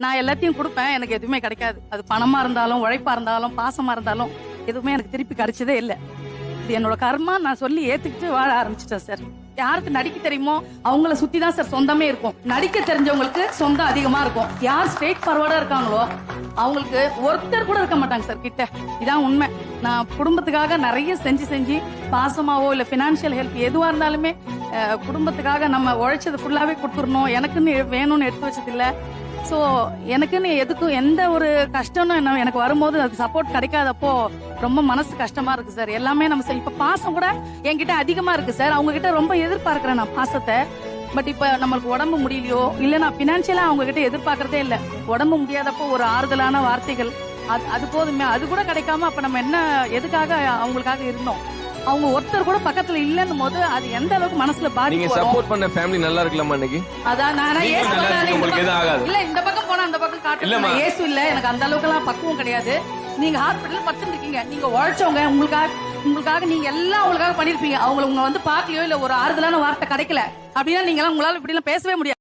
நான் எல்லாத்தையும் கொடுப்பேன், எனக்கு எதுவுமே கிடைக்காது. அது பணமா இருந்தாலும், உழைப்பா இருந்தாலும், பாசமா இருந்தாலும் எதுவுமே எனக்கு திருப்பி கிடைச்சதே இல்லை. இது என்னோட கர்மா, நான் சொல்லி ஏத்துக்கிட்டு வாழ ஆரம்பிச்சிட்டேன் சார். யாருக்கு நடிக்க தெரியுமோ அவங்கள சுத்தி தான் சார் சொந்தமே இருக்கும். நடிக்க தெரிஞ்சவங்களுக்கு சொந்தம் அதிகமா இருக்கும். யார் ஸ்ட்ரெயிட் ஃபார்வர்டா இருக்காங்களோ அவங்களுக்கு ஒருத்தர் கூட இருக்க மாட்டாங்க சார் கிட்ட. இதான் உண்மை. நான் குடும்பத்துக்காக நிறைய செஞ்சு பாசமாவோ இல்ல பினான்சியல் ஹெல்ப் எதுவா இருந்தாலுமே குடும்பத்துக்காக நம்ம உழைச்சது ஃபுல்லாவே கொடுத்துடணும், எனக்குன்னு வேணும்னு எடுத்து வச்சது இல்ல. ஸோ எனக்குன்னு எதுக்கும் எந்த ஒரு கஷ்டம்னு எனக்கு வரும்போது அது சப்போர்ட் கிடைக்காதப்போ ரொம்ப மனசு கஷ்டமா இருக்கு சார். எல்லாமே நம்ம இப்ப பாசம் கூட என்கிட்ட அதிகமா இருக்கு சார். அவங்க கிட்ட ரொம்ப எதிர்பார்க்கிறேன் நான் பாசத்தை. பட் இப்ப நம்மளுக்கு உடம்பு முடியலையோ இல்ல நான் பினான்சியலா அவங்க கிட்ட எதிர்பார்க்கறதே இல்ல. உடம்பு முடியாதப்போ ஒரு ஆறுதலான வார்த்தைகள் அது போதுமே. அது கூட கிடைக்காம அப்ப நம்ம என்ன எதுக்காக அவங்களுக்காக இருந்தோம்? அவங்க ஒருத்தர் கூட பக்கத்துல இல்லன்னும் போது அது எந்த அளவுக்கு மனசுல பாதிப்பு. நீங்க சப்போர்ட் பண்ண ஃபேமிலி நல்லா இருக்கலாமா இன்னைக்கு? அதான் நான் உங்களுக்கு எதுவும் ஆகாது. இல்ல இந்த பக்கம் போனா அந்த பக்கம் காட்டுல ஏசு இல்ல. எனக்கு அந்த அளவுக்கு எல்லாம் பக்குவம் கிடையாது. நீங்க ஹாஸ்பிட்டல் படுத்து இருக்கீங்க, நீங்க உழைச்சவங்க, உங்களுக்காக நீங்க எல்லாம் அவங்களுக்காக பண்ணிருப்பீங்க. அவங்க வந்து பாக்கலையோ இல்ல ஒரு ஆறுதலான வார்த்தை கிடைக்கல அப்படின்னா நீங்க எல்லாம் உங்களால இப்படி எல்லாம் பேசவே முடியாது.